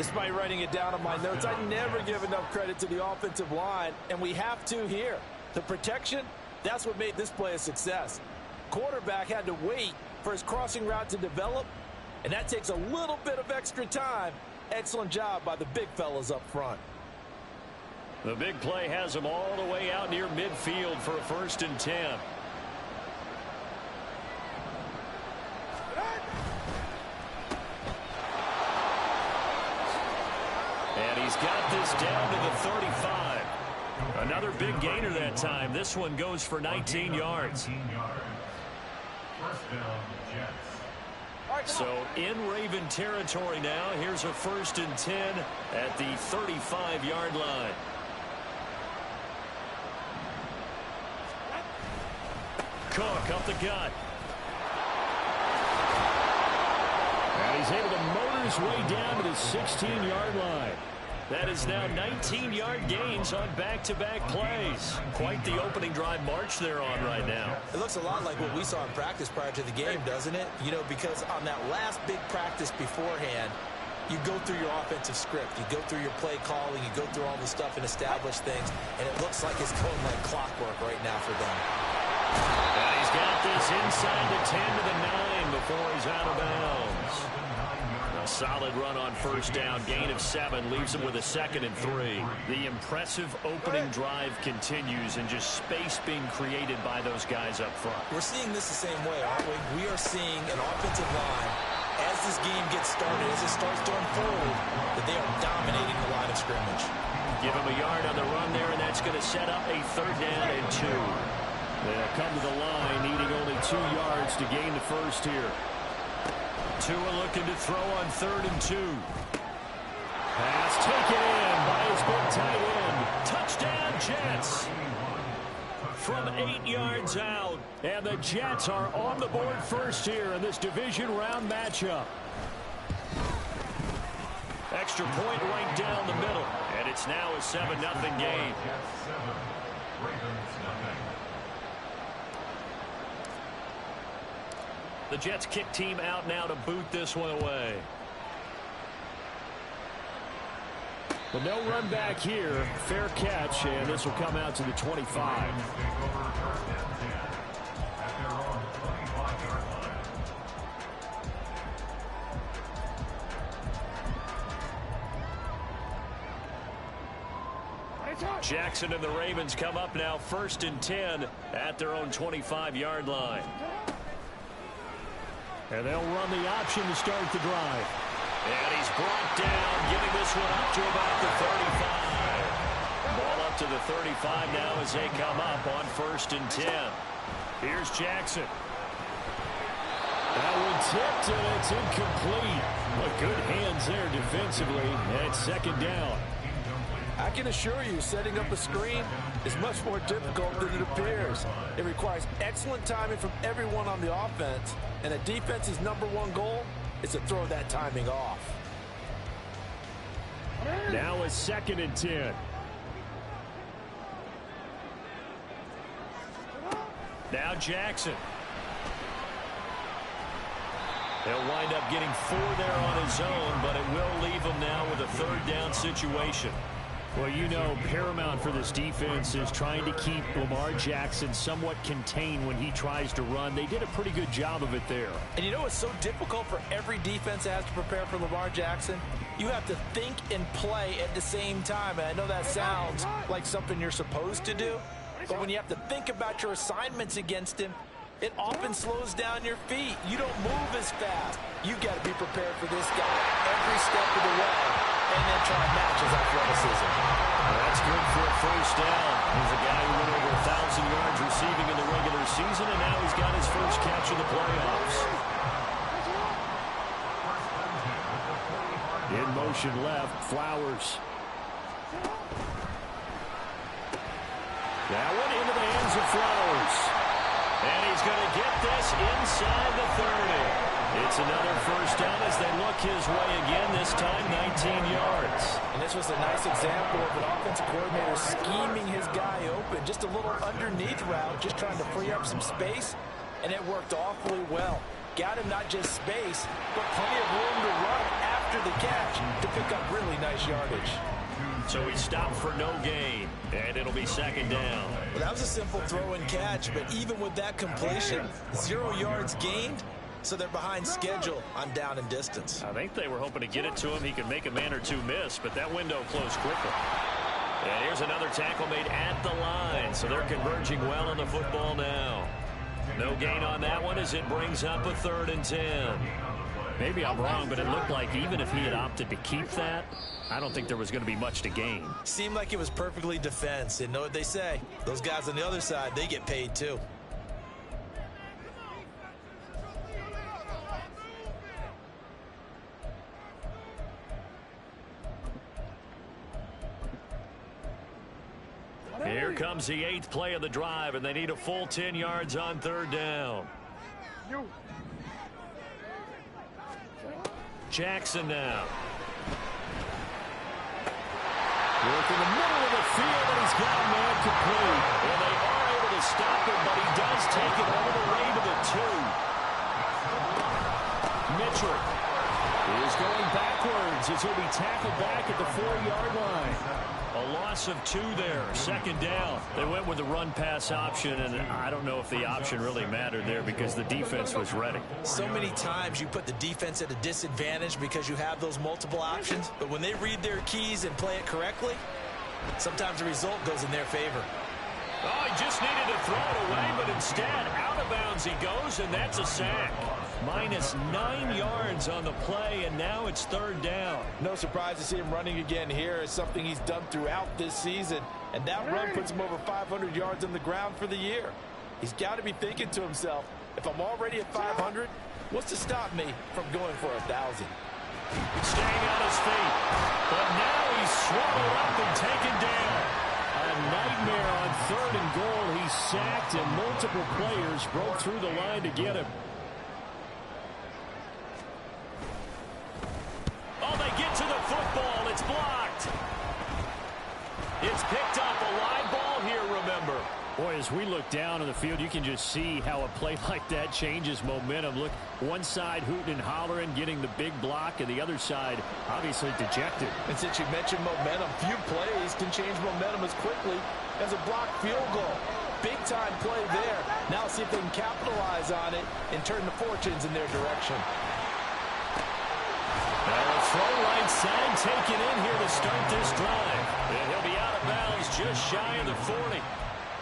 Despite writing it down on my notes, I never give enough credit to the offensive line, and we have to here. The protection, that's what made this play a success. Quarterback had to wait for his crossing route to develop, and that takes a little bit of extra time. Excellent job by the big fellas up front. The big play has him all the way out near midfield for a 1st and 10. And he's got this down to the 35. Another big gainer that time. This one goes for 19 yards. So in Raven territory now. Here's a 1st and 10 at the 35-yard line. Cook up the gut. And he's able to motor his way down to the 16-yard line. That is now 19-yard gains on back-to-back plays. Quite the opening drive march they're on right now. It looks a lot like what we saw in practice prior to the game, doesn't it? You know, because on that last big practice beforehand, you go through your offensive script. You go through your play calling. You go through all the stuff and establish things. And it looks like it's going like clockwork right now for them. And he's got this inside the 10 to the 9 before he's out of bounds. A solid run on 1st down. Gain of 7 leaves him with a 2nd and 3. The impressive opening drive continues, and just space being created by those guys up front. We're seeing this the same way, aren't we? We are seeing an offensive line, as this game gets started, as it starts to unfold, that they are dominating the line of scrimmage. Give him a yard on the run there, and that's going to set up a 3rd down and 2. They'll come to the line, needing only 2 yards to gain the 1st here. Tua looking to throw on 3rd and 2. Pass taken in by his big tight end. Touchdown, Jets. From 8 yards out. And the Jets are on the board first here in this division round matchup. Extra point right down the middle. And it's now a 7-0 game. The Jets kick team out now to boot this one away. But no run back here. Fair catch, and this will come out to the 25. Jackson and the Ravens come up now 1st and 10 at their own 25-yard line. And they'll run the option to start the drive. And he's brought down, getting this one up to about the 35. Ball up to the 35 now as they come up on 1st and 10. Here's Jackson. That one tipped, and it's incomplete. But good hands there defensively. And 2nd down. I can assure you, setting up a screen is much more difficult than it appears. It requires excellent timing from everyone on the offense, and a defense's #1 goal is to throw that timing off. Now a 2nd and 10. Now Jackson. He'll wind up getting 4 there on his own, but it will leave him now with a 3rd down situation. Well, you know, paramount for this defense is trying to keep Lamar Jackson somewhat contained when he tries to run. They did a pretty good job of it there. And you know it's so difficult for every defense that has to prepare for Lamar Jackson? You have to think and play at the same time. And I know that sounds like something you're supposed to do, but when you have to think about your assignments against him, it often slows down your feet. You don't move as fast. You got to be prepared for this guy every step of the way, and then try to match his athleticism. That's good for a 1st down. He's a guy who went over 1,000 yards receiving in the regular season, and now he's got his first catch in the playoffs. In motion left, Flowers. That one into the hands of Flowers. And he's going to get this inside the 30. It's another 1st down as they look his way again, this time 19 yards. And this was a nice example of an offensive coordinator scheming his guy open. Just a little underneath route, just trying to free up some space, and it worked awfully well. Got him not just space, but plenty of room to run after after the catch to pick up really nice yardage. So he stopped for no gain, and it'll be second down. Well, that was a simple throw and catch, but even with that completion, 0 yards gained, so they're behind schedule on down and distance. I think they were hoping to get it to him. He could make a man or two miss, but that window closed quickly. And here's another tackle made at the line, so they're converging well on the football now. No gain on that one as it brings up a 3rd and 10. Maybe I'm wrong, but it looked like even if he had opted to keep that, I don't think there was going to be much to gain. Seemed like it was perfectly defense. And know what they say? Those guys on the other side, they get paid too. Here comes the 8th play of the drive, and they need a full 10 yards on 3rd down. Jackson now. Work in the middle of the field, and he's got a man complete. And they are able to stop him, but he does take it all the way to the 2. Mitchell is going backwards as he'll be tackled back at the 4-yard line. A loss of 2 there, 2nd down. They went with the run-pass option, and I don't know if the option really mattered there because the defense was ready. So many times you put the defense at a disadvantage because you have those multiple options, but when they read their keys and play it correctly, sometimes the result goes in their favor. Oh, he just needed to throw it away, but instead, out of bounds he goes, and that's a sack. Minus 9 yards on the play, and now it's 3rd down. No surprise to see him running again here. It's something he's done throughout this season, and that run puts him over 500 yards on the ground for the year. He's got to be thinking to himself, if I'm already at 500, what's to stop me from going for 1,000? Staying on his feet, but now he's swallowed up and taken down. A nightmare on 3rd and goal. He's sacked, and multiple players broke through the line to get him. Oh, they get to the football. It's blocked. It's picked up. A live ball here, remember. Boy, as we look down on the field, you can just see how a play like that changes momentum. Look, one side hooting and hollering, getting the big block, and the other side obviously dejected. And since you mentioned momentum, few plays can change momentum as quickly as a blocked field goal. Big-time play there. Now see if they can capitalize on it and turn the fortunes in their direction. Now throw right side taken in here to start this drive. And he'll be out of bounds just shy of the 40.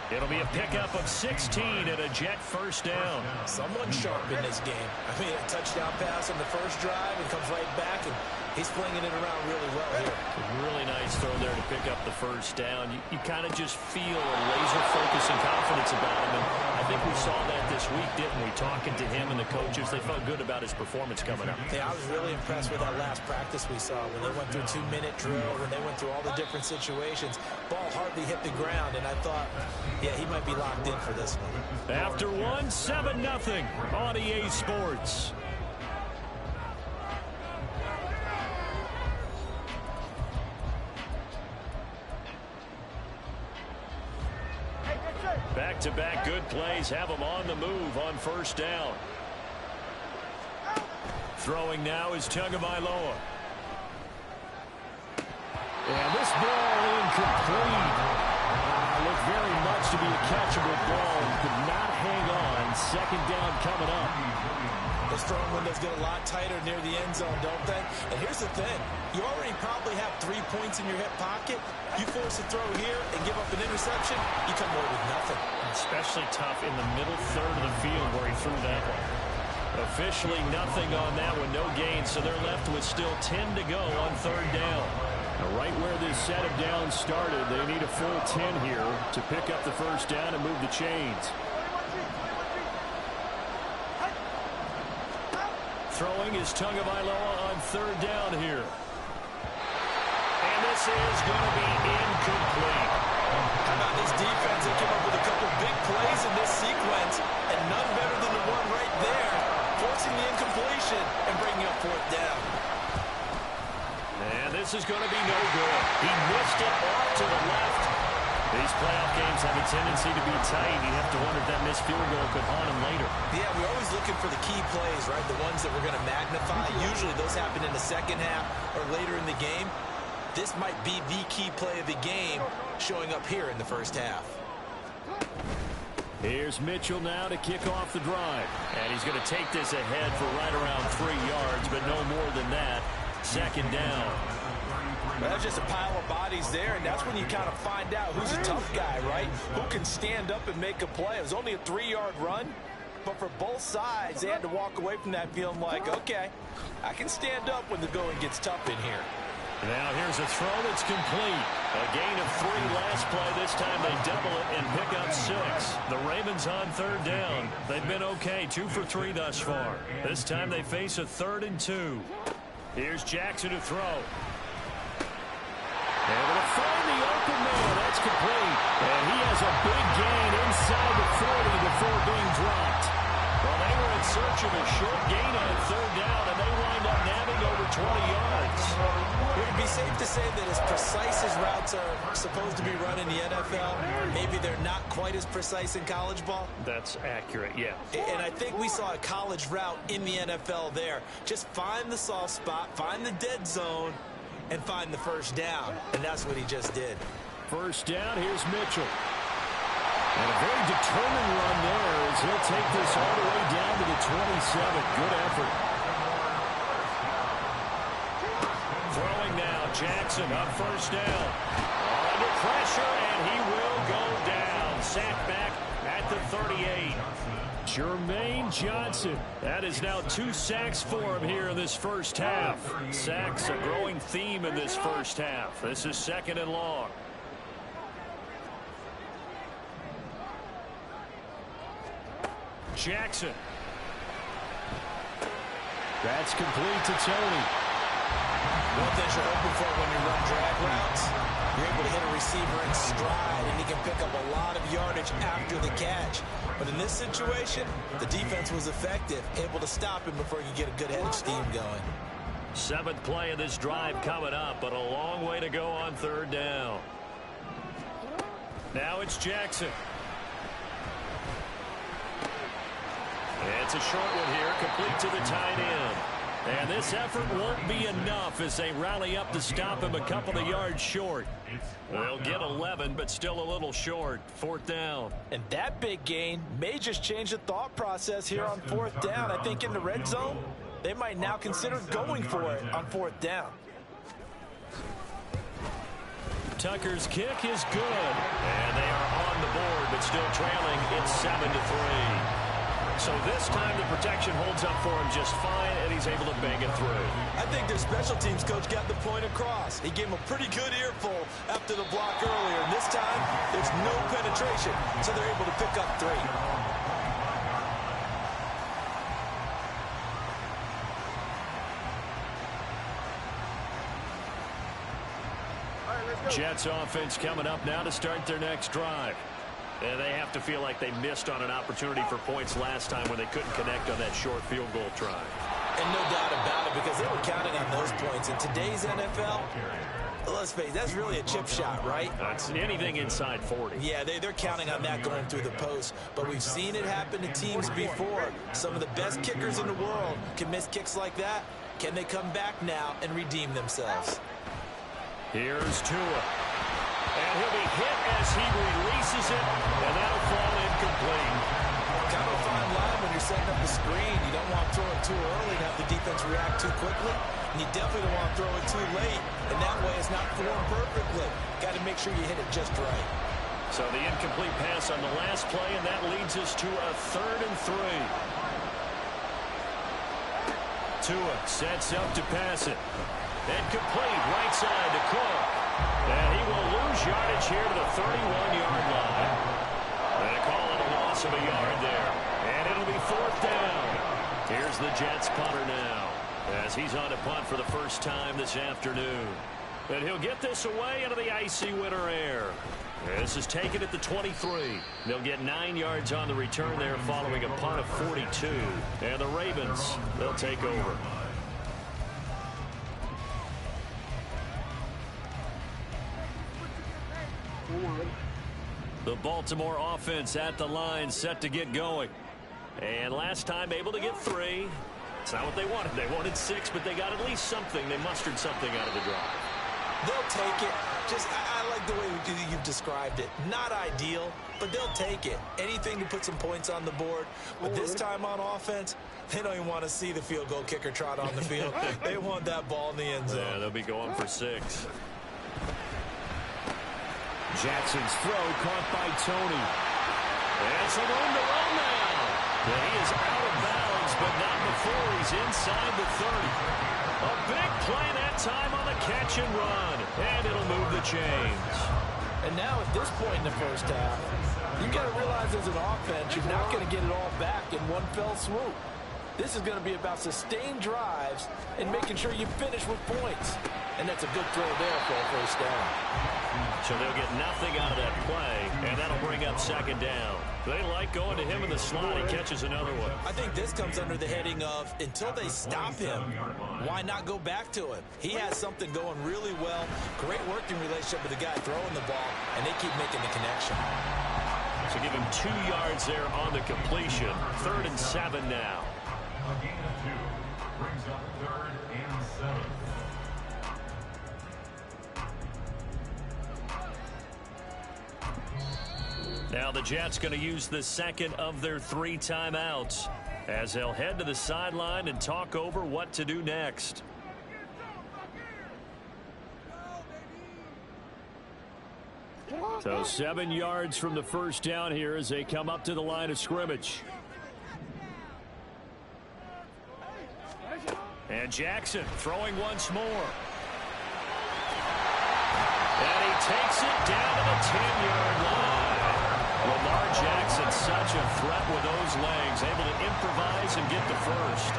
It'll be a pickup of 16 and a Jet 1st down. Someone sharp in this game. I mean, a touchdown pass on the first drive and comes right back, and he's flinging it around really well here. A really nice throw there to pick up the 1st down. You kind of just feel a laser focus and confidence about him. And I think we saw that this week, didn't we? Talking to him and the coaches, they felt good about his performance coming up. Yeah, I was really impressed with that last practice we saw when they went through 2-minute drill, when they went through all the different situations. Ball hardly hit the ground, and I thought, yeah, he might be locked in for this one. After 7-0 on EA Sports. Back-to-back good plays have them on the move on 1st down. Throwing now is Tagovailoa. And this ball incomplete. Looked very much to be a catchable ball. Could not hang on. 2nd down coming up. Those throwing windows get a lot tighter near the end zone, don't they? And here's the thing. You already probably have 3 points in your hip pocket. You force a throw here and give up an interception, you come away with nothing. Especially tough in the middle 3rd of the field where he threw that one. Officially nothing on that one, no gain, so they're left with still 10 to go on 3rd down. Now right where this set of downs started, they need a full 10 here to pick up the 1st down and move the chains. Throwing is Tagovailoa on 3rd down here. And this is going to be incomplete. How about this defense? They came up with a couple big plays in this sequence, and none better than the one right there, forcing the incompletion and bringing up 4th down. And this is going to be no good. He missed it off to the left. These playoff games have a tendency to be tight. You have to wonder if that missed field goal could haunt him later. Yeah, we're always looking for the key plays, right? The ones that we're going to magnify. Usually those happen in the second half or later in the game. This might be the key play of the game showing up here in the first half. Here's Mitchell now to kick off the drive. And he's going to take this ahead for right around 3 yards, but no more than that. Second down. Well, that's just a pile of bodies there, and that's when you kind of find out who's a tough guy, right? Who can stand up and make a play. It was only a 3-yard run, but for both sides, they had to walk away from that feeling like, okay, I can stand up when the going gets tough in here. Now here's a throw that's complete. A gain of 3 last play. This time they double it and pick up 6. The Ravens on third down. They've been okay, 2 for 3 thus far. This time they face a 3rd and 2. Here's Jackson to throw. Able to find the open man. That's complete. And he has a big gain inside the 40 before being dropped. Well, they were in search of a short gain on third down, and they wind up nabbing over 20 yards. Would it be safe to say that as precise as routes are supposed to be run in the NFL, maybe they're not quite as precise in college ball? That's accurate, yeah. And I think we saw a college route in the NFL there. Just find the soft spot, find the dead zone, and find the first down. And that's what he just did. First down, here's Mitchell. And a very determined run there as he'll take this all the way down to the 27. Good effort. Throwing now, Jackson up first down. Under pressure, and he will go down. Sacked back at the 38. Jermaine Johnson. That is now 2 sacks for him here in this first half. Sacks a growing theme in this first half. This is 2nd and long. Jackson. That's complete to Tony. One thing you're hoping for when you run drag routes, you're able to hit a receiver in stride, and he can pick up a lot of yardage after the catch. But in this situation, the defense was effective, able to stop him before he could get a good head of steam going. 7th play of this drive coming up, but a long way to go on third down. Now it's Jackson. It's a short one here, complete to the tight end. And this effort won't be enough as they rally up to stop him a couple of yards short. They'll get 11, but still a little short. 4th down. And that big gain may just change the thought process here on 4th down. I think in the red zone, they might now consider going for it on 4th down. Tucker's kick is good. And they are on the board, but still trailing. It's 7-3. So this time the protection holds up for him just fine, and he's able to bang it through. I think their special teams coach got the point across. He gave him a pretty good earful after the block earlier. And this time, there's no penetration, so they're able to pick up 3. Jets offense coming up now to start their next drive. And they have to feel like they missed on an opportunity for points last time when they couldn't connect on that short field goal try. And no doubt about it, because they were counting on those points. In today's NFL, let's face it, that's really a chip shot, right? That's anything inside 40. Yeah, they're counting on that going through the post. But we've seen it happen to teams before. Some of the best kickers in the world can miss kicks like that. Can they come back now and redeem themselves? Here's Tua. And he'll be hit as he releases it, and that'll fall incomplete. Kind of a fine line when you're setting up the screen. You don't want to throw it too early and have the defense react too quickly. And you definitely don't want to throw it too late. And that way it's not formed perfectly. Got to make sure you hit it just right. So the incomplete pass on the last play, and that leads us to a 3rd and 3. Tua sets up to pass it. And complete right side to Cook. And he will lose yardage here to the 31-yard line. They call it a loss of a yard there. And it'll be 4th down. Here's the Jets punter now, as he's on to punt for the first time this afternoon. And he'll get this away into the icy winter air. This is taken at the 23. They'll get 9 yards on the return there following a punt of 42. And the Ravens, they'll take over. The Baltimore offense at the line, set to get going. And last time able to get 3. It's not what they wanted. They wanted 6, but they got at least something. They mustered something out of the drive. They'll take it. I like the way you've described it. Not ideal, but they'll take it. Anything to put some points on the board. But this time on offense, they don't even want to see the field goal kicker trot on the field. They want that ball in the end zone. Yeah, they'll be going for 6. Jackson's throw caught by Tony. And some room to run now. And he is out of bounds, but not before he's inside the 30. A big play that time on the catch and run. And it'll move the chains. And now at this point in the first half, you've got to realize as an offense, you're not going to get it all back in one fell swoop. This is going to be about sustained drives and making sure you finish with points. And that's a good throw there for a first down. So they'll get nothing out of that play, and that'll bring up second down. They like going to him in the slot. He catches another one. I think this comes under the heading of, until they stop him, why not go back to him? He has something going really well. Great working relationship with the guy throwing the ball, and they keep making the connection. So give him 2 yards there on the completion. 3rd and 7 now. A gain of 2 brings up 3rd and 7. Now the Jets going to use the second of their 3 timeouts as they'll head to the sideline and talk over what to do next. So 7 yards from the first down here as they come up to the line of scrimmage. And Jackson throwing once more. And he takes it down to the 10-yard line. Lamar Jackson, such a threat with those legs, able to improvise and get the first.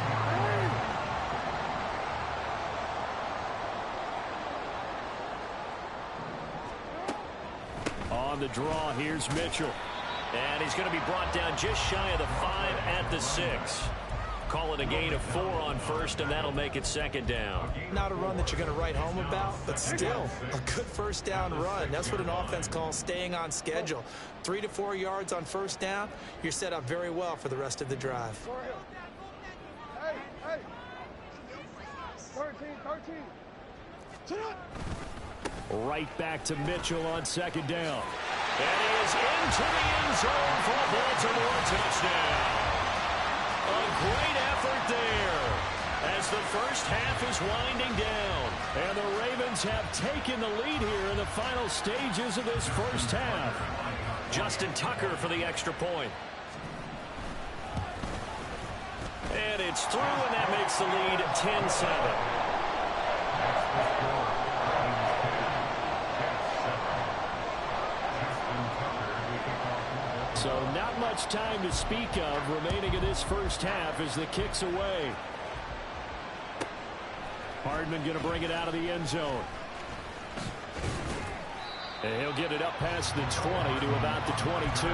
On the draw, here's Mitchell. And he's going to be brought down just shy of the 5 at the 6. Call it a gain of 4 on first, and that'll make it second down. Not a run that you're going to write home about, but still a good first down run. That's what an offense calls staying on schedule. 3 to 4 yards on first down, you're set up very well for the rest of the drive. Hey. 13. Right back to Mitchell on second down. And he is into the end zone for a Baltimore touchdown. A great effort there as the first half is winding down. And the Ravens have taken the lead here in the final stages of this first half. Justin Tucker for the extra point. And it's through, and that makes the lead 10-7. So not much time to speak of remaining in this first half as the kick's away. Hardman going to bring it out of the end zone. And he'll get it up past the 20 to about the 22.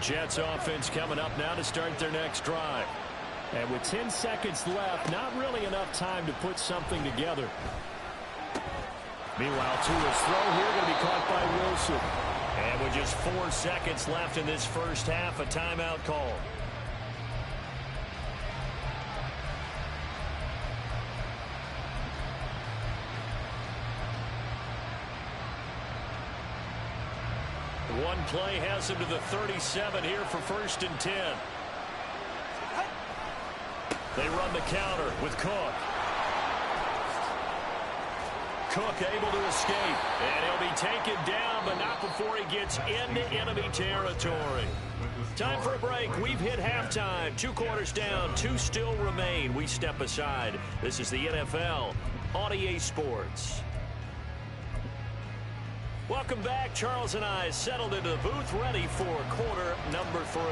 Jets offense coming up now to start their next drive. And with 10 seconds left, not really enough time to put something together. Meanwhile, Tua's throw here going to be caught by Wilson. And with just 4 seconds left in this first half, a timeout call. One play has him to the 37 here for 1st and 10. They run the counter with Cook. Cook able to escape, and he'll be taken down, but not before he gets into enemy territory. Time for a break. We've hit halftime. 2 quarters down, 2 still remain. We step aside. This is the NFL on EA Sports. Welcome back. Charles and I settled into the booth, ready for quarter number 3.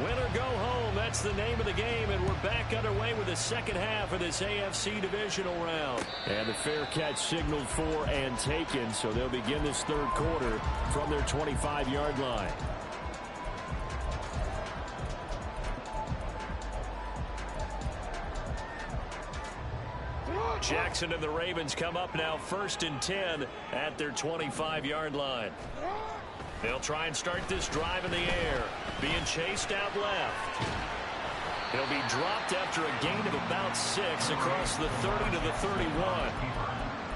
Win or go home, that's the name of the game, and we're back underway with the second half of this AFC divisional round. And the fair catch signaled for and taken, so they'll begin this 3rd quarter from their 25-yard line. Jackson and the Ravens come up now 1st and 10 at their 25-yard line. They'll try and start this drive in the air. Being chased out left. He'll be dropped after a gain of about 6 across the 30 to the 31.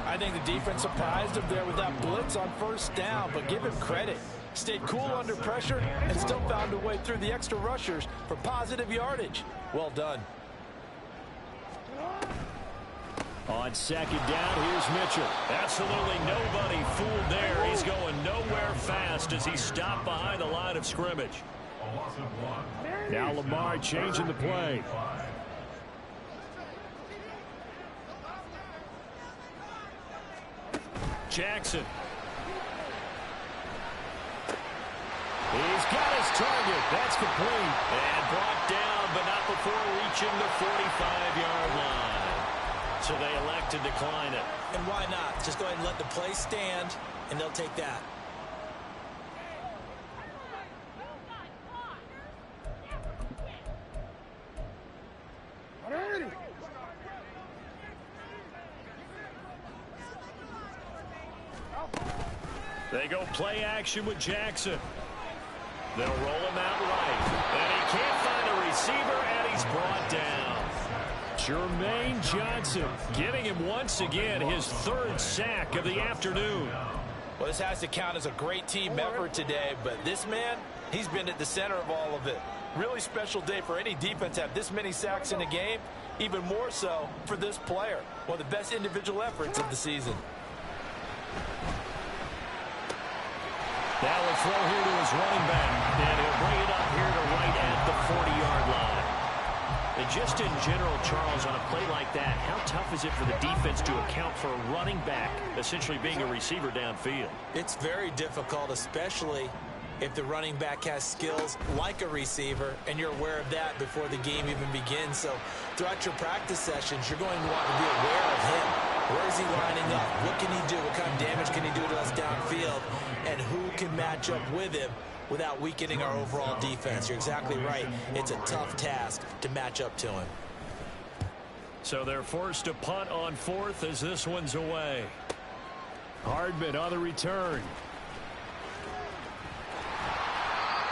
I think the defense surprised him there with that blitz on 1st down, but give him credit. Stayed cool under pressure and still found a way through the extra rushers for positive yardage. Well done. On 2nd down, here's Mitchell. Absolutely nobody fooled there. He's going nowhere fast as he stopped behind the line of scrimmage. Now Lamar changing the play. Jackson. He's got his target. That's complete. And brought down, but not before reaching the 45-yard line. So they elect to decline it. And why not? Just go ahead and let the play stand, and they'll take that. They go play action with Jackson. They'll roll him out right. And he can't find a receiver, and he's brought down. Jermaine Johnson getting him once again his 3rd sack of the afternoon. Well, this has to count as a great team effort today, but this man, he's been at the center of all of it. Really special day for any defense to have this many sacks in a game, even more so for this player. One of the best individual efforts of the season. Now a throw here to his running back, and he'll bring it up here to right at the 40-yard line. And just in general, Charles, on a play like that, how tough is it for the defense to account for a running back essentially being a receiver downfield? It's very difficult, especially if the running back has skills like a receiver, and you're aware of that before the game even begins. So throughout your practice sessions, you're going to want to be aware of him. Where is he lining up? What can he do? What kind of damage can he do to us downfield? And who can match up with him without weakening our overall defense? You're exactly right. It's a tough task to match up to him. So they're forced to punt on 4th as this one's away. Hardman on the return.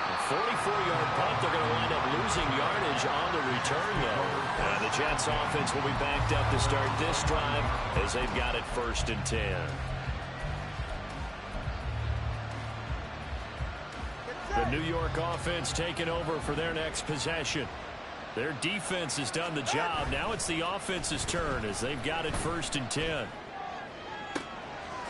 A 44-yard punt. They're going to wind up losing yardage on the return, though. And the Jets offense will be backed up to start this drive as they've got it 1st and 10. The New York offense taking over for their next possession. Their defense has done the job. Now it's the offense's turn as they've got it 1st and 10.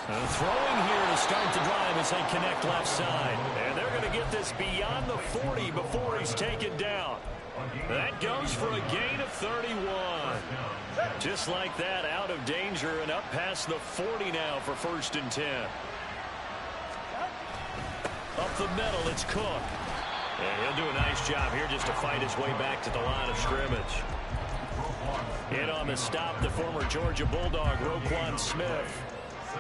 Throwing here to start the drive as they connect left side. And they're going to get this beyond the 40 before he's taken down. That goes for a gain of 31. Just like that, out of danger and up past the 40 now for 1st and 10. Up the middle, it's Cook. And he'll do a nice job here just to fight his way back to the line of scrimmage. In on the stop, the former Georgia Bulldog, Roquan Smith.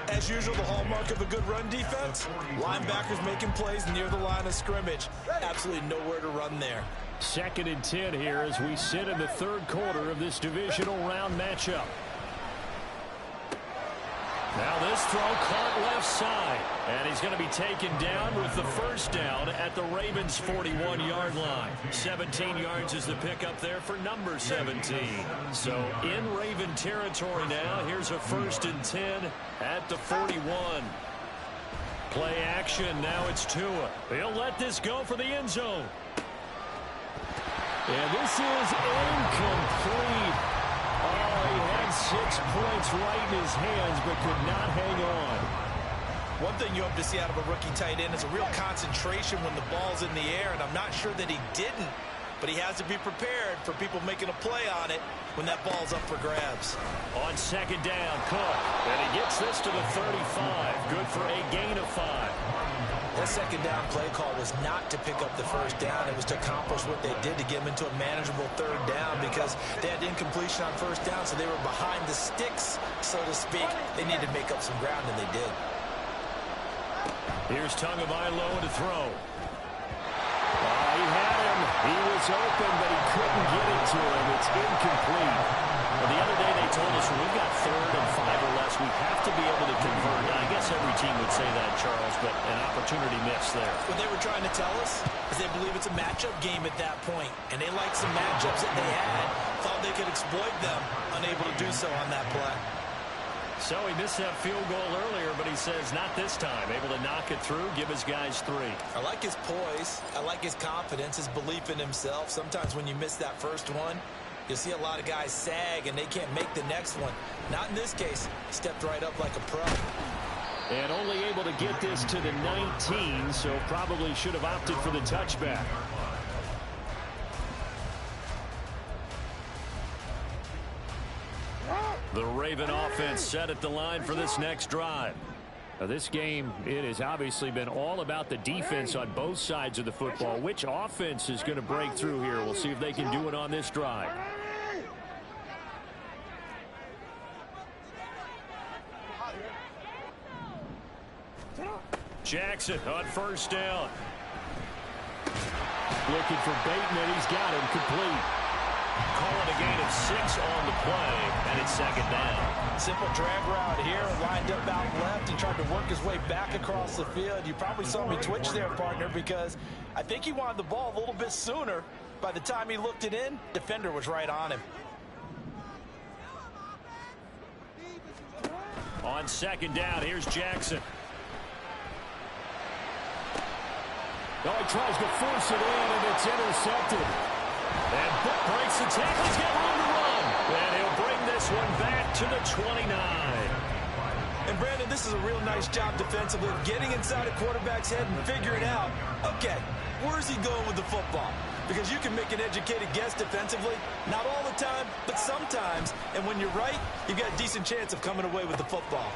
As usual, the hallmark of a good run defense, linebackers making plays near the line of scrimmage. Absolutely nowhere to run there. 2nd and 10 here as we sit in the 3rd quarter of this divisional round matchup. Now this throw caught left side, and he's going to be taken down with the 1st down at the Ravens' 41-yard line. 17 yards is the pickup there for number 17. So in Raven territory now, here's a 1st and 10 at the 41. Play action, now it's Tua. He'll let this go for the end zone. And this is incomplete. Oh, he had 6 points right in his hands, but could not hang on. One thing you hope to see out of a rookie tight end is a real concentration when the ball's in the air, and I'm not sure that he didn't, but he has to be prepared for people making a play on it when that ball's up for grabs. On 2nd down, Cook, and he gets this to the 35. Good for a gain of 5. That 2nd down play call was not to pick up the 1st down. It was to accomplish what they did to get them into a manageable 3rd down because they had incompletion on 1st down, so they were behind the sticks, so to speak. They needed to make up some ground, and they did. Here's Tagovailoa to throw. He had him. He was open, but he couldn't get it to him. It's incomplete. Well, the other day they told us when we've got 3rd and 5 or less, we have to be able to convert. Now, I guess every team would say that, Charles, but an opportunity missed there. What they were trying to tell us is they believe it's a matchup game at that point, and they liked some matchups that they had, thought they could exploit them, unable to do so on that play. So he missed that field goal earlier, but he says not this time. Able to knock it through, give his guys 3. I like his poise. I like his confidence, his belief in himself. Sometimes when you miss that first one, you'll see a lot of guys sag and they can't make the next one. Not in this case. He stepped right up like a pro. And only able to get this to the 19, so probably should have opted for the touchback. The Raven offense set at the line for this next drive. Now, this game, it has obviously been all about the defense on both sides of the football. Which offense is going to break through here? We'll see if they can do it on this drive. Jackson on first down. Looking for Bateman. He's got him complete. Calling a gain of 6 on the play, and it's 2nd down. Simple drag route here, lined up out left and tried to work his way back across the field. You probably saw me twitch there, partner, because I think he wanted the ball a little bit sooner. By the time he looked it in, defender was right on him. On 2nd down, here's Jackson. Oh, he tries to force it in, and it's intercepted. And Book breaks the tackle. He's got room to run. And he'll bring this one back to the 29. And, Brandon, this is a real nice job defensively, getting inside a quarterback's head and figuring out, okay, where's he going with the football? Because you can make an educated guess defensively, not all the time, but sometimes. And when you're right, you've got a decent chance of coming away with the football.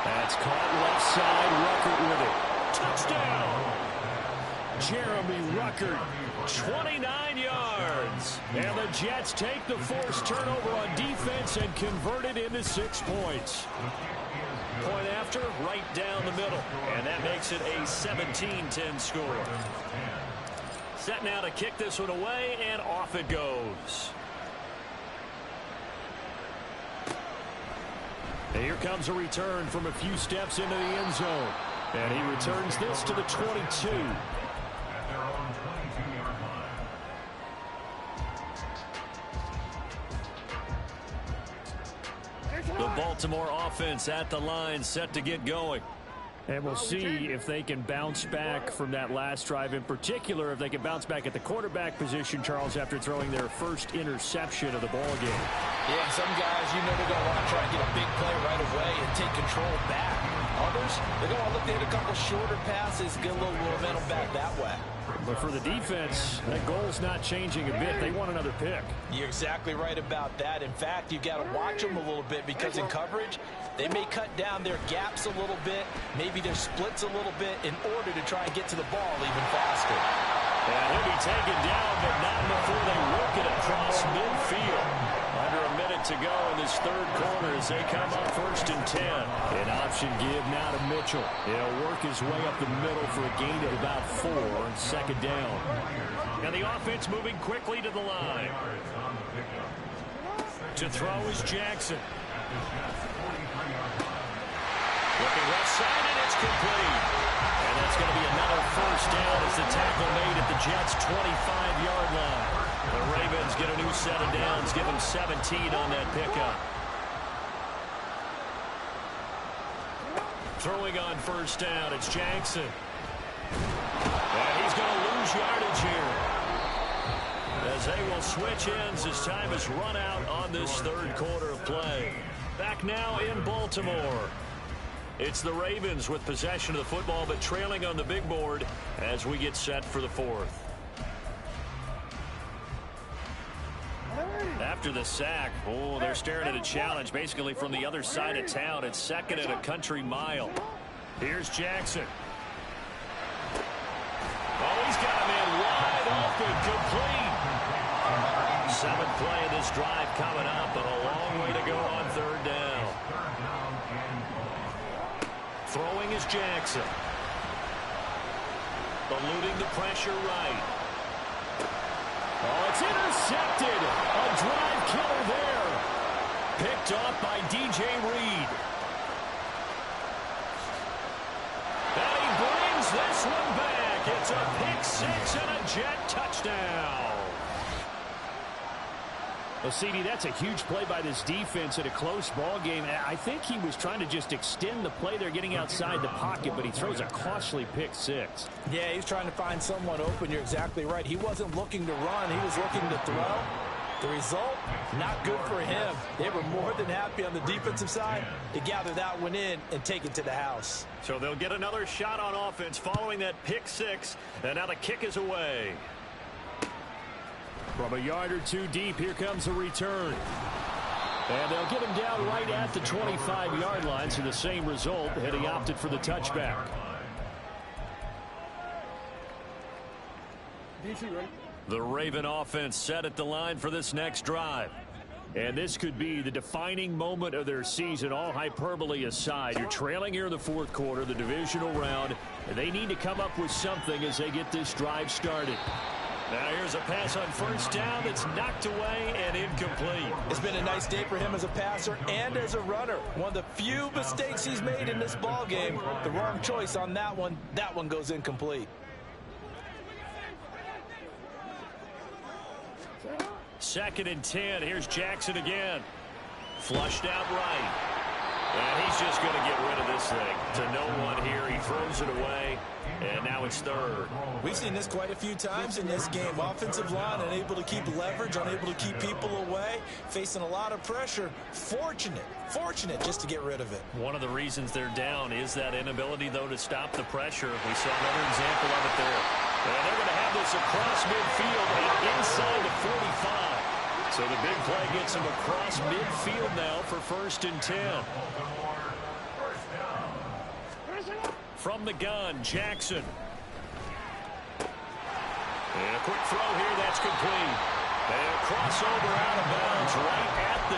That's caught left side. Ruckert with it. Touchdown. Jeremy Ruckert, 29 yards. And the Jets take the forced turnover on defense and convert it into 6 points. Point after, right down the middle. And that makes it a 17-10 score. Set now to kick this one away, and off it goes. And here comes a return from a few steps into the end zone. And he returns this to the 22. The Baltimore offense at the line, set to get going. And we'll see if they can bounce back from that last drive. In particular, if they can bounce back at the quarterback position, Charles, after throwing their first interception of the ball game. Yeah, some guys, you know, they're going to want to try and get a big play right away and take control back. Others, they're going to look to hit a couple shorter passes, get a little momentum back that way. But for the defense, that goal's not changing a bit. They want another pick. You're exactly right about that. In fact, you've got to watch them a little bit because in coverage, they may cut down their gaps a little bit, maybe their splits a little bit in order to try and get to the ball even faster. And he'll be taken down, but not before they work it across midfield. Under a minute to go in this third quarter as they come up 1st and 10. An option give now to Mitchell. He'll work his way up the middle for a gain of about 4 on 2nd down. And the offense moving quickly to the line. To throw is Jackson. Looking left side, and it's complete. And that's going to be another 1st down as the tackle made at the Jets' 25-yard line. The Ravens get a new set of downs, give them 17 on that pickup. Throwing on 1st down, it's Jackson. And he's going to lose yardage here, as they will switch ends as time has run out on this third quarter of play. Back now in Baltimore. It's the Ravens with possession of the football, but trailing on the big board as we get set for the 4th. After the sack, they're staring at a challenge basically from the other side of town. It's 2nd and a country mile. Here's Jackson. Oh, he's got him in wide open, complete. 7th play of this drive coming up, but a long way to go on 3rd down. Throwing is Jackson. Eluding the pressure right. Oh, it's intercepted. A drive killer there. Picked off by DJ Reed. And he brings this one back. It's a pick six and a Jet touchdown. Well, CD, that's a huge play by this defense in a close ball game. I think he was trying to just extend the play there, getting outside the pocket, but he throws a costly pick six. Yeah, he's trying to find someone open. You're exactly right. He wasn't looking to run. He was looking to throw. The result, not good for him. They were more than happy on the defensive side to gather that one in and take it to the house. So they'll get another shot on offense following that pick six, and now the kick is away. From a yard or two deep, here comes a return. And they'll get him down right at the 25-yard line, so the same result, and he opted for the touchback. The Raven offense set at the line for this next drive. And this could be the defining moment of their season, all hyperbole aside. You're trailing here in the fourth quarter, the divisional round, and they need to come up with something as they get this drive started. Now here's a pass on first down that's knocked away and incomplete. It's been a nice day for him as a passer and as a runner. One of the few mistakes he's made in this ball game. The wrong choice on that one. That one goes incomplete. Second and 10. Here's Jackson again. Flushed out right. And he's just going to get rid of this thing. To no one here. He throws it away. And now it's third. We've seen this quite a few times in this game. Offensive line unable to keep leverage, unable to keep people away, facing a lot of pressure. Fortunate just to get rid of it. One of the reasons they're down is that inability, though, to stop the pressure. We saw another example of it there. And they're going to have this across midfield and inside the 45. So the big play gets them across midfield now for first and 10. From the gun, Jackson. And a quick throw here, that's complete. And a crossover out of bounds right at the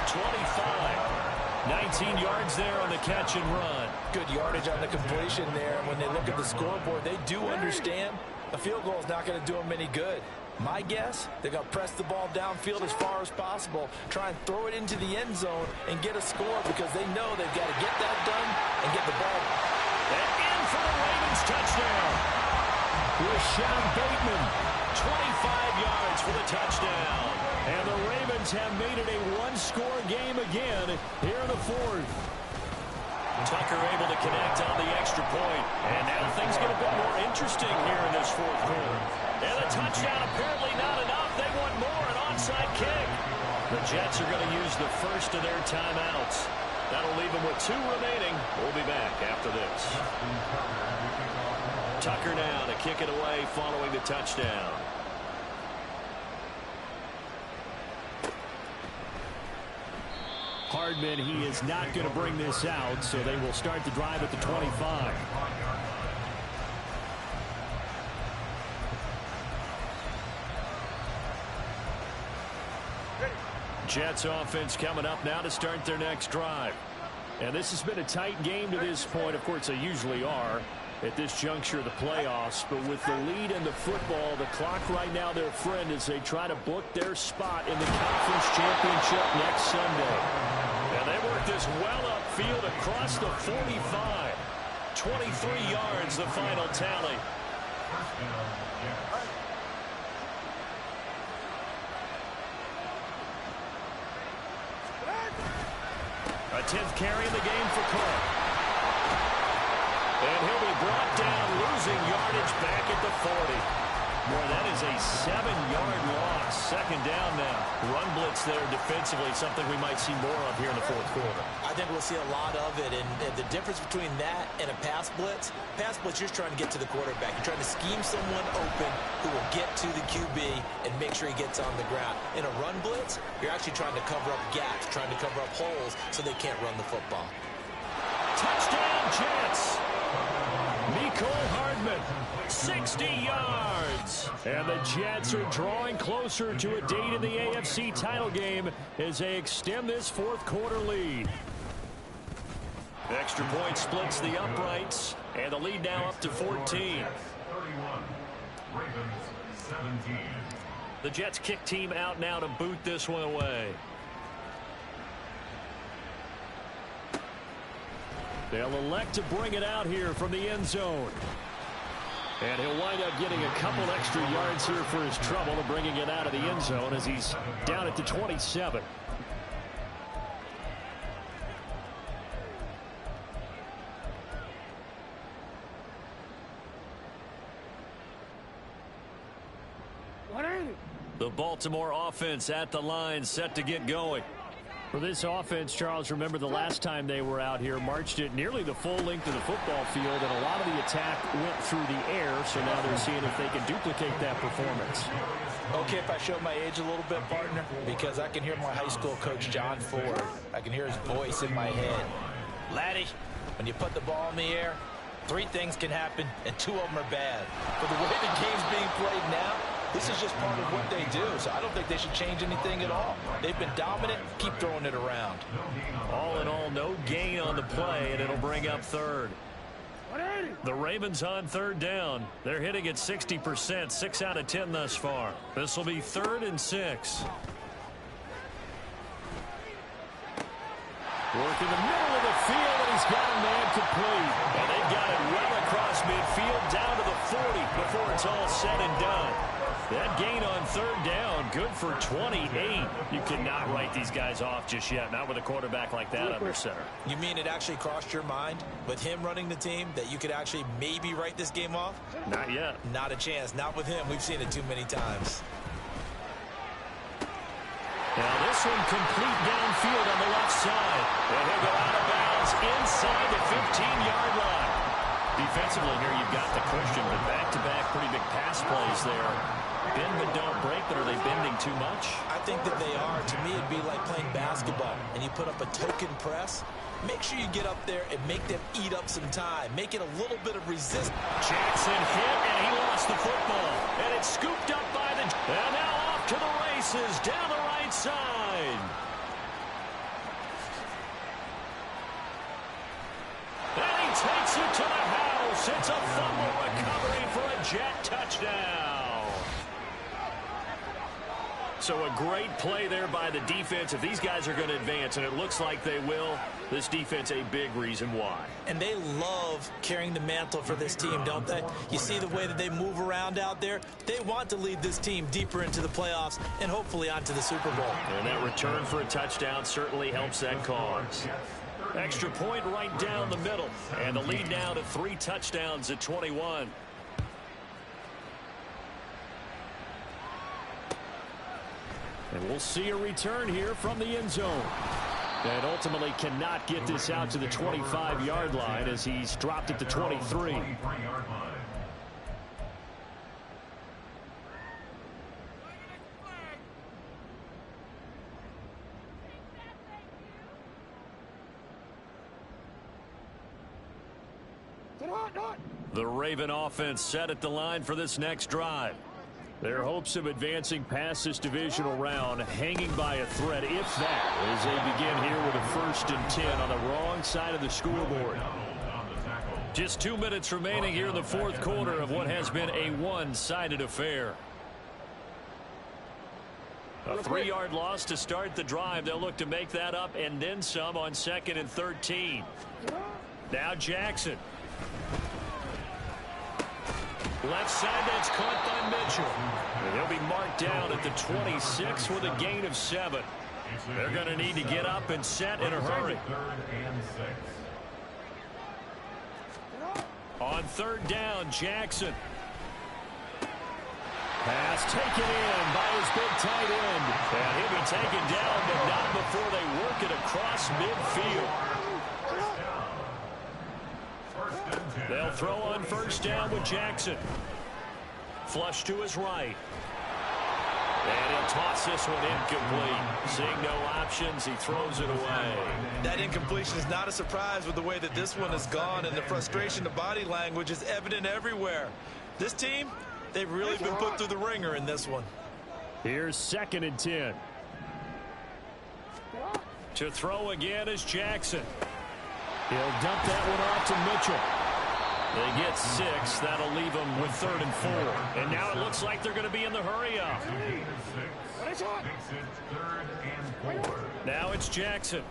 25. 19 yards there on the catch and run. Good yardage on the completion there. When they look at the scoreboard, they do understand a field goal is not going to do them any good. My guess, they're going to press the ball downfield as far as possible, try and throw it into the end zone and get a score because they know they've got to get that done and get the ball. And in for the Ravens touchdown. Rashawn Bateman, 25 yards for the touchdown. And the Ravens have made it a one-score game again here in the fourth. Tucker able to connect on the extra point. And now things get a bit more interesting here in this fourth quarter. And a touchdown apparently not enough. They want more, an onside kick. The Jets are going to use the first of their timeouts. That'll leave them with 2 remaining. We'll be back after this. Tucker now to kick it away following the touchdown. Hardman, he is not going to bring this out, so they will start the drive at the 25. Jets offense coming up now to start their next drive. And this has been a tight game to this point. Of course, they usually are at this juncture of the playoffs. But with the lead in the football, the clock right now their friend as they try to book their spot in the conference championship next Sunday. And they work this well upfield across the 45. 23 yards, the final tally. A 10th carry in the game for Clark. And he'll be brought down, losing yardage back at the 40. Boy, that is a 7-yard loss. Second down now. Run blitz there defensively, something we might see more of here in the fourth quarter. I think we'll see a lot of it. And the difference between that and a pass blitz, you're just trying to get to the quarterback. You're trying to scheme someone open who will get to the QB and make sure he gets on the ground. In a run blitz, you're actually trying to cover up gaps, trying to cover up holes so they can't run the football. Touchdown, Jets! Mecole Hardman, 60 yards. And the Jets are drawing closer to a date in the AFC title game as they extend this fourth quarter lead. Extra point splits the uprights, and the lead now up to 14. 31, Ravens 17. The Jets kick team out now to boot this one away. They'll elect to bring it out here from the end zone. And he'll wind up getting a couple extra yards here for his trouble and bringing it out of the end zone as he's down at the 27. The Baltimore offense at the line, set to get going. For this offense, Charles, remember the last time they were out here, marched it nearly the full length of the football field, and a lot of the attack went through the air, so now they're seeing if they can duplicate that performance. Okay, if I show my age a little bit, partner, because I can hear my high school coach, John Ford. I can hear his voice in my head. Laddie, when you put the ball in the air, 3 things can happen, and 2 of them are bad. For the way the game's being played now, this is just part of what they do, so I don't think they should change anything at all. They've been dominant. Keep throwing it around. All in all, no gain on the play, and it'll bring up third. The Ravens on third down. They're hitting at 60%, 6 out of 10 thus far. This will be 3rd and 6. Work in the middle of the field, and he's got a man complete. And they've got it well across midfield, down to the 40 before it's all said and done. That gain on third down, good for 28. You cannot write these guys off just yet, not with a quarterback like that under center. You mean it actually crossed your mind with him running the team that you could actually maybe write this game off? Not yet. Not a chance. Not with him. We've seen it too many times. Now this one complete downfield on the left side. And he'll go out of bounds inside the 15-yard line. Defensively here, you've got the cushion, but back-to-back pretty big pass plays there. Bend but don't break, but are they bending too much? I think that they are. To me, it'd be like playing basketball, and you put up a token press. Make sure you get up there and make them eat up some time. Make it a little bit of resistance. Jackson hit, and he lost the football. And it's scooped up by the... And now off to the races down the right side. And he takes it to the house. It's a fumble recovery for a Jet touchdown. So a great play there by the defense. If these guys are going to advance, and it looks like they will, this defense a big reason why. And they love carrying the mantle for this team, don't they? You see the way that they move around out there? They want to lead this team deeper into the playoffs and hopefully onto the Super Bowl. And that return for a touchdown certainly helps that cause. Extra point right down the middle. And the lead now to 3 touchdowns at 21. And we'll see a return here from the end zone. And ultimately cannot get this out to the 25-yard line as he's dropped at the 23. The Raven offense set at the line for this next drive. Their hopes of advancing past this divisional round hanging by a thread, if that, as they begin here with a 1st and 10 on the wrong side of the scoreboard. Just 2 minutes remaining here in the 4th quarter of what has been a one-sided affair. A 3-yard loss to start the drive. They'll look to make that up and then some on 2nd and 13. Now Jackson. Left side, that's caught by Mitchell. And he'll be marked down at the 26 with a gain of 7. They're going to need to get up and set in a hurry. On 3rd down, Jackson. Pass taken in by his big tight end. And he'll be taken down, but not before they work it across midfield. They'll throw on 1st down with Jackson. Flush to his right. And he'll toss this one incomplete. Seeing no options, he throws it away. That incompletion is not a surprise with the way that this one has gone, and the frustration of body language is evident everywhere. This team, they've really been put through the ringer in this one. Here's 2nd and 10. To throw again is Jackson. He'll dump that one off to Mitchell. They get 6. That'll leave them with 3rd and 4. And now it looks like they're going to be in the hurry-up. Now it's Jackson.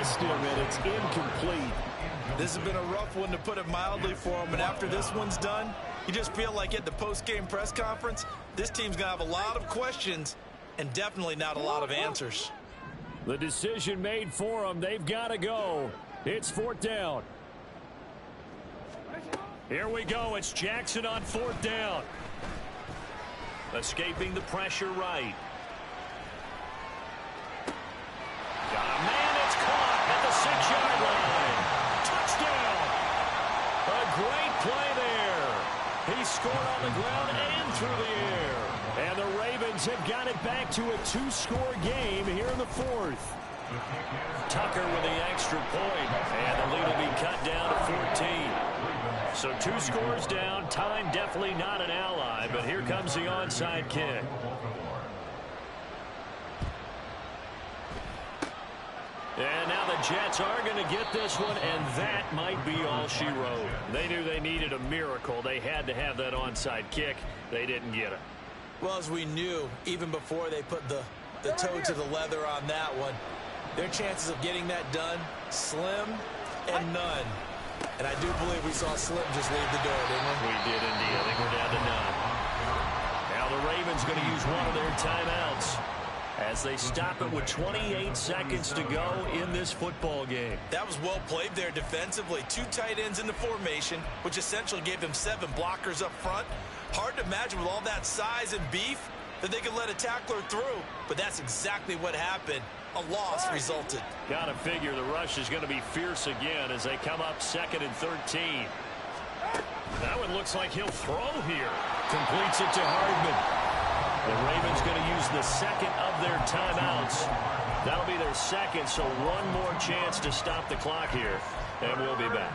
against him, and it's incomplete. This has been a rough one, to put it mildly, for him. And after this one's done, you just feel like at the post-game press conference, this team's going to have a lot of questions and definitely not a lot of answers. The decision made for them. They've got to go. It's 4th down. Here we go. It's Jackson on 4th down. Escaping the pressure right. Got a man. It's caught at the 6-yard line. Touchdown. A great play there. He scored on the ground and through the air. And the Ravens have got it back to a 2-score game here in the 4th. Tucker with the extra point, and the lead will be cut down to 14. So 2 scores down. Time definitely not an ally, but here comes the onside kick. And now the Jets are going to get this one, and that might be all she wrote. They knew they needed a miracle. They had to have that onside kick. They didn't get it. Well, as we knew, even before they put the toe to the leather on that one, their chances of getting that done, slim and none. And I do believe we saw Slim just leave the door, didn't we? We did indeed. I think we're down to none. Now the Ravens going to use one of their timeouts as they stop it with 28 seconds to go in this football game. That was well played there defensively. 2 tight ends in the formation, which essentially gave them 7 blockers up front. Hard to imagine with all that size and beef that they could let a tackler through, but that's exactly what happened. A loss resulted. Got to figure the rush is going to be fierce again as they come up 2nd and 13. That one looks like he'll throw here. Completes it to Hardman. The Ravens going to use the 2nd of their timeouts. That'll be their 2nd, so one more chance to stop the clock here, and we'll be back.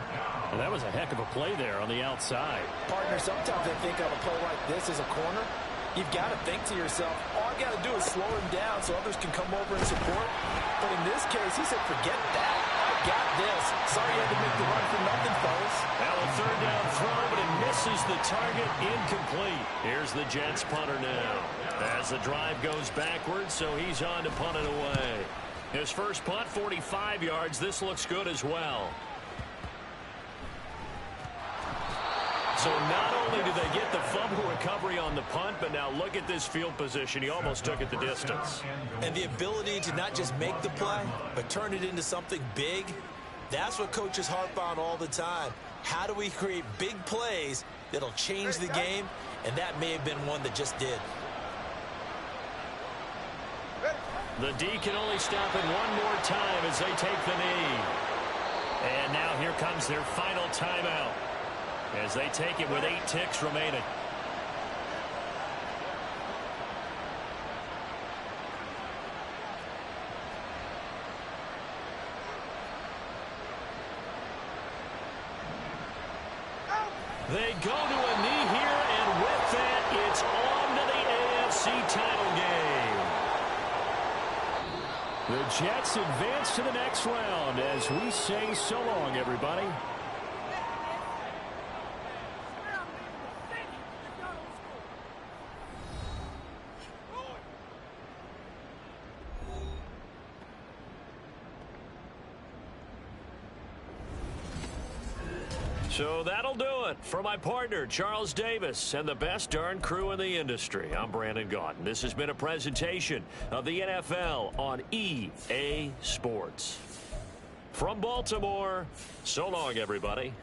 Well, that was a heck of a play there on the outside. Partner, sometimes I think of a play like this as a corner. You've got to think to yourself, all I got to do is slow him down so others can come over and support. But in this case, he said, forget that. I got this. Sorry you had to make the run for nothing, fellas. Now a 3rd down throw, but it misses the target. Incomplete. Here's the Jets punter now. As the drive goes backwards, so he's on to punt it away. His first punt, 45 yards. This looks good as well. So not only did they get the fumble recovery on the punt, but now look at this field position. He almost took it the distance. And the ability to not just make the play, but turn it into something big, that's what coaches harp on all the time. How do we create big plays that'll change the game? And that may have been one that just did. The D can only stop it one more time as they take the knee. And now here comes their final timeout as they take it with 8 ticks remaining. They go to a knee here, and with that, it's on to the AFC title game. The Jets advance to the next round as we say so long, everybody. So that'll do it for my partner, Charles Davis, and the best darn crew in the industry. I'm Brandon Gaudin. This has been a presentation of the NFL on EA Sports. From Baltimore, so long, everybody.